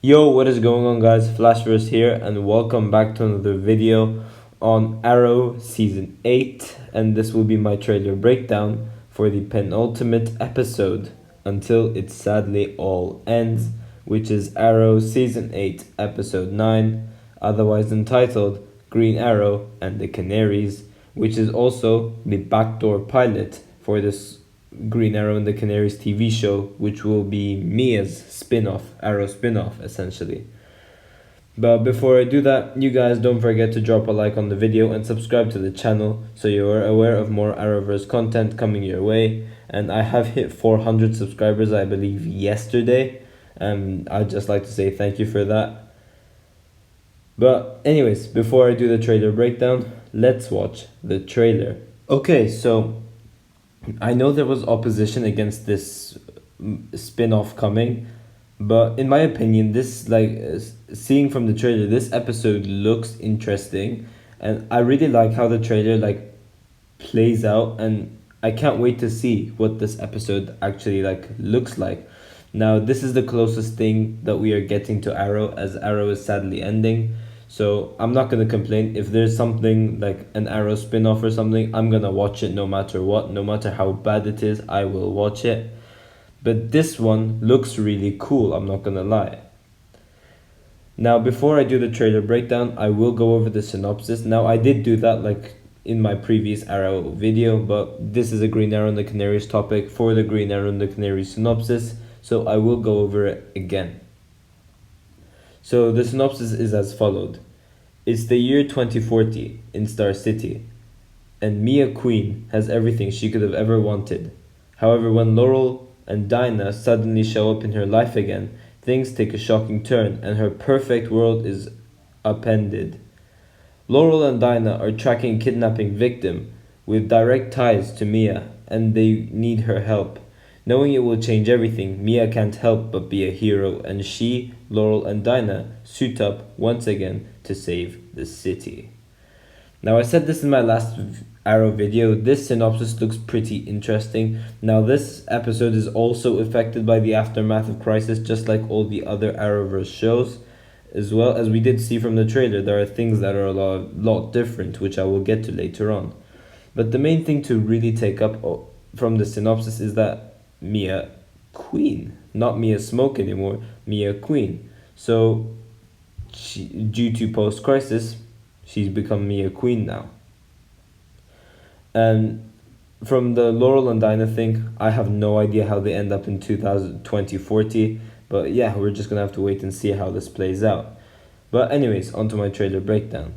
Yo, what is going on, guys? Flashverse here, and welcome back to another video on Arrow Season 8. And this will be my trailer breakdown for the penultimate episode until it sadly all ends, which is Arrow Season 8, Episode 9, otherwise entitled Green Arrow and the Canaries, which is also the backdoor pilot for this Green Arrow and the Canaries TV show, which will be Mia's spin-off, Arrow spin-off, essentially. But before I do that, you guys don't forget to drop a like on the video and subscribe to the channel so you are aware of more Arrowverse content coming your way. And I have hit 400 subscribers, I believe, yesterday, and I'd just like to say thank you for that. But anyways, before I do the trailer breakdown, let's watch the trailer. Okay, so I know there was opposition against this spin-off coming, but in my opinion, seeing from the trailer, this episode looks interesting, and I really like how the trailer plays out, and I can't wait to see what this episode actually looks like. Now, this is the closest thing that we are getting to Arrow, as Arrow is sadly ending. So I'm not gonna complain. If there's something like an Arrow spin-off or something, I'm gonna watch it no matter what. No matter how bad it is, I will watch it. But this one looks really cool, I'm not gonna lie. Now, before I do the trailer breakdown, I will go over the synopsis. Now, I did do that in my previous Arrow video, but this is a Green Arrow and the Canaries topic for the Green Arrow and the Canaries synopsis, so I will go over it again. So the synopsis is as followed. It's the year 2040 in Star City, and Mia Queen has everything she could have ever wanted. However, when Laurel and Dinah suddenly show up in her life again, things take a shocking turn and her perfect world is upended. Laurel and Dinah are tracking a kidnapping victim with direct ties to Mia, and they need her help. Knowing it will change everything, Mia can't help but be a hero, and she, Laurel, and Dinah suit up once again to save the city. Now, I said this in my last Arrow video, this synopsis looks pretty interesting. Now, this episode is also affected by the aftermath of Crisis, just like all the other Arrowverse shows. As well as we did see from the trailer, there are things that are a lot different, which I will get to later on. But the main thing to really take up from the synopsis is that Mia Queen, not Mia Smoke anymore, Mia Queen. So, due to post-crisis, she's become Mia Queen now. And from the Laurel and Dinah thing, I have no idea how they end up in 2040, but yeah, we're just gonna have to wait and see how this plays out. But anyways, onto my trailer breakdown.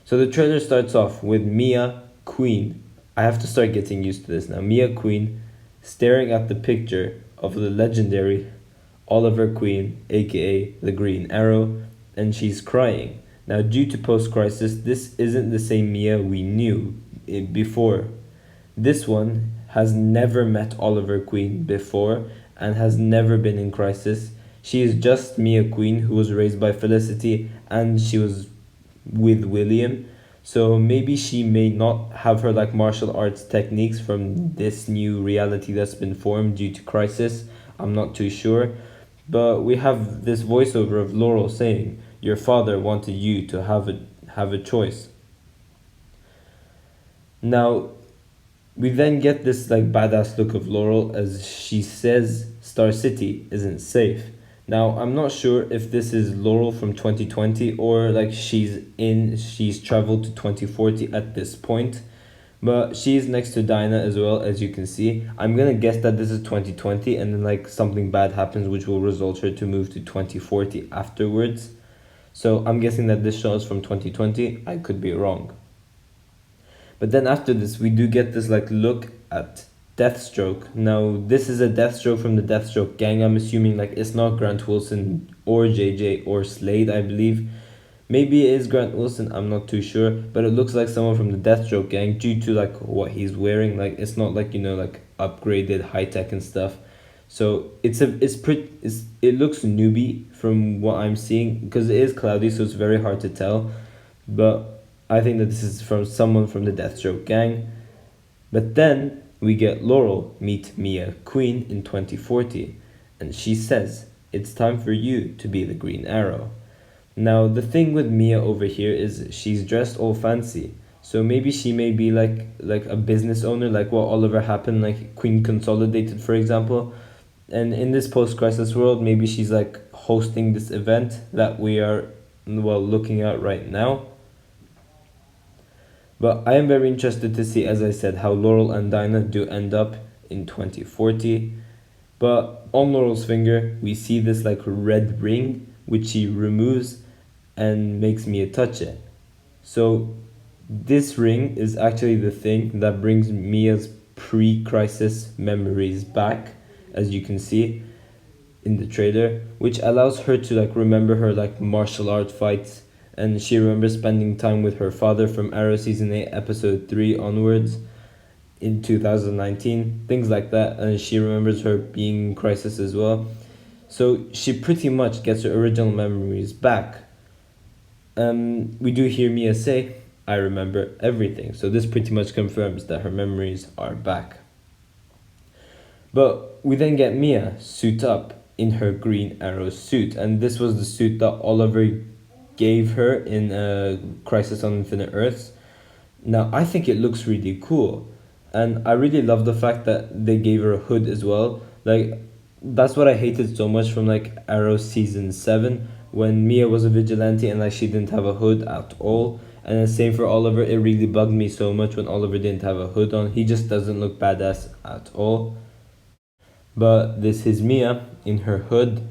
So the trailer starts off with Mia Queen. I have to start getting used to this now. Mia Queen staring at the picture of the legendary Oliver Queen, aka the Green Arrow, and she's crying. Now, due to post-crisis, this isn't the same Mia we knew before. This one has never met Oliver Queen before and has never been in crisis. She is just Mia Queen, who was raised by Felicity, and she was with William. So maybe she may not have her martial arts techniques from this new reality that's been formed due to Crisis. I'm not too sure. But we have this voiceover of Laurel saying, "Your father wanted you to have a choice." Now, we then get this badass look of Laurel as she says Star City isn't safe. Now, I'm not sure if this is Laurel from 2020 or she's traveled to 2040 at this point. But she's next to Dinah as well, as you can see. I'm gonna guess that this is 2020 and then something bad happens which will result her to move to 2040 afterwards. So I'm guessing that this show is from 2020. I could be wrong. But then after this, we do get this look at Deathstroke. Now, this is a Deathstroke from the Deathstroke gang. I'm assuming it's not Grant Wilson or JJ or Slade, I believe. Maybe it is Grant Wilson, I'm not too sure, but it looks like someone from the Deathstroke gang due to what he's wearing. It's not upgraded high tech and stuff. So it looks newbie from what I'm seeing because it is cloudy, so it's very hard to tell. But I think that this is from someone from the Deathstroke gang. But then we get Laurel meet Mia Queen in 2040, and she says it's time for you to be the Green Arrow. Now, the thing with Mia over here is she's dressed all fancy. So maybe she may be like a business owner, like what Oliver happened, like Queen Consolidated, for example. And in this post-crisis world, maybe she's like hosting this event that we are well looking at right now. But I am very interested to see, as I said, how Laurel and Dinah do end up in 2040. But on Laurel's finger, we see this like red ring, which she removes and makes Mia touch it. So this ring is actually the thing that brings Mia's pre-crisis memories back, as you can see in the trailer, which allows her to like remember her like martial art fights, and she remembers spending time with her father from Arrow season 8 episode 3 onwards in 2019, things like that, and she remembers her being in crisis as well. So she pretty much gets her original memories back. We do hear Mia say, I remember everything. So this pretty much confirms that her memories are back. But we then get Mia suit up in her Green Arrow suit, and this was the suit that Oliver gave her in Crisis on Infinite Earths. Now, I think it looks really cool, and I really love the fact that they gave her a hood as well. Like, that's what I hated so much from like Arrow season 7 when Mia was a vigilante and like she didn't have a hood at all. And the same for Oliver, it really bugged me so much when Oliver didn't have a hood on. He just doesn't look badass at all. But this is Mia in her hood,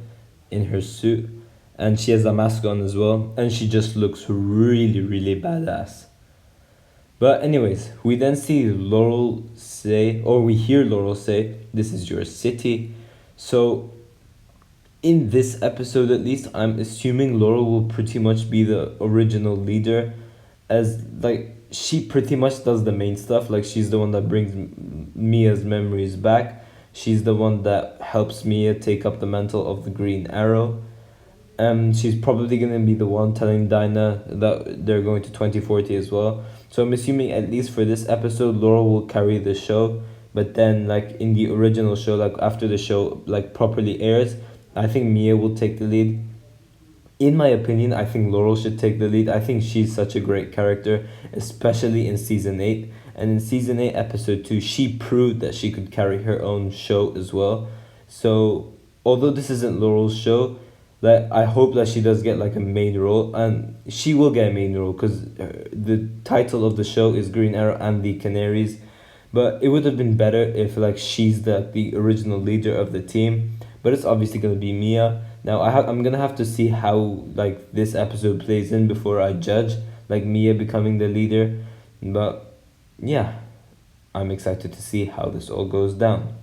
in her suit, and she has a mask on as well, and she just looks really, really badass. But anyways, we then see Laurel say, or we hear Laurel say, this is your city. So in this episode at least, I'm assuming Laurel will pretty much be the original leader, as like she pretty much does the main stuff. Like she's the one that brings Mia's memories back. She's the one that helps Mia take up the mantle of the Green Arrow. She's probably gonna be the one telling Dinah that they're going to 2040 as well. So I'm assuming at least for this episode, Laurel will carry the show. But then, like in the original show, like after the show like properly airs, I think Mia will take the lead. In my opinion, I think Laurel should take the lead. I think she's such a great character, especially in season 8. And in season 8, episode 2, she proved that she could carry her own show as well. So, although this isn't Laurel's show, like I hope that she does get like a main role, and she will get a main role because the title of the show is Green Arrow and the Canaries. But it would have been better if like she's the original leader of the team. But it's obviously gonna be Mia. Now I'm gonna have to see how like this episode plays in before I judge like Mia becoming the leader. But yeah, I'm excited to see how this all goes down.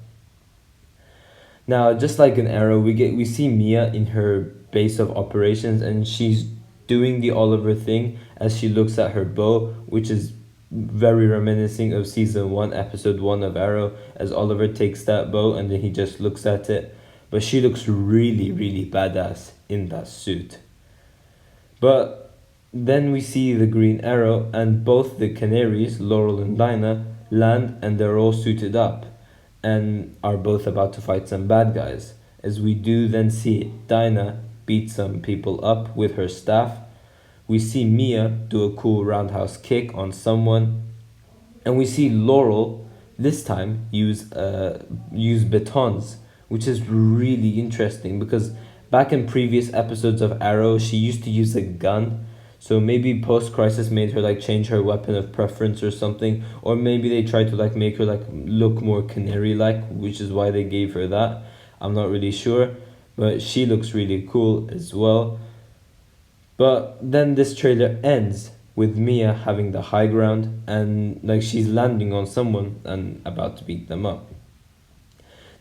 Now, just like an Arrow, we see Mia in her base of operations, and she's doing the Oliver thing as she looks at her bow, which is very reminiscing of season 1, episode 1 of Arrow, as Oliver takes that bow and then he just looks at it. But she looks really, really badass in that suit. But then we see the Green Arrow, and both the Canaries, Laurel and Dinah, land, and they're all suited up and are both about to fight some bad guys. As we do then see Dinah beat some people up with her staff. We see Mia do a cool roundhouse kick on someone. And we see Laurel this time use batons, which is really interesting because back in previous episodes of Arrow, she used to use a gun. So maybe post-crisis made her like change her weapon of preference or something, or maybe they tried to like make her like look more canary-like, which is why they gave her that. I'm not really sure, but she looks really cool as well. But then this trailer ends with Mia having the high ground and like she's landing on someone and about to beat them up.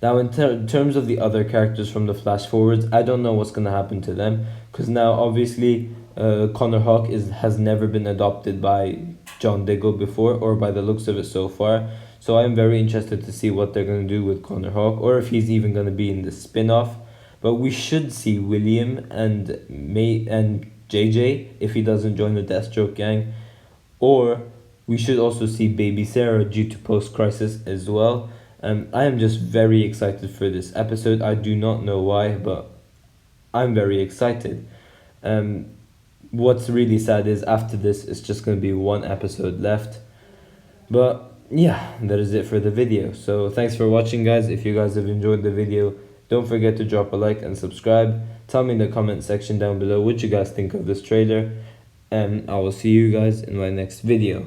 Now, in terms of the other characters from the flash forwards, I don't know what's gonna happen to them because now obviously Connor Hawke has never been adopted by John Diggle before, or by the looks of it so far. So I'm very interested to see what they're gonna do with Connor Hawke, or if he's even gonna be in the spin-off. But we should see William and May and JJ if he doesn't join the Deathstroke gang, or we should also see Baby Sarah due to post-crisis as well. I am just very excited for this episode. I do not know why, but I'm very excited. Um, what's really sad is after this, it's just gonna be one episode left. But yeah, that is it for the video. So thanks for watching, guys. If you guys have enjoyed the video, don't forget to drop a like and subscribe. Tell me in the comment section down below what you guys think of this trailer, and I will see you guys in my next video.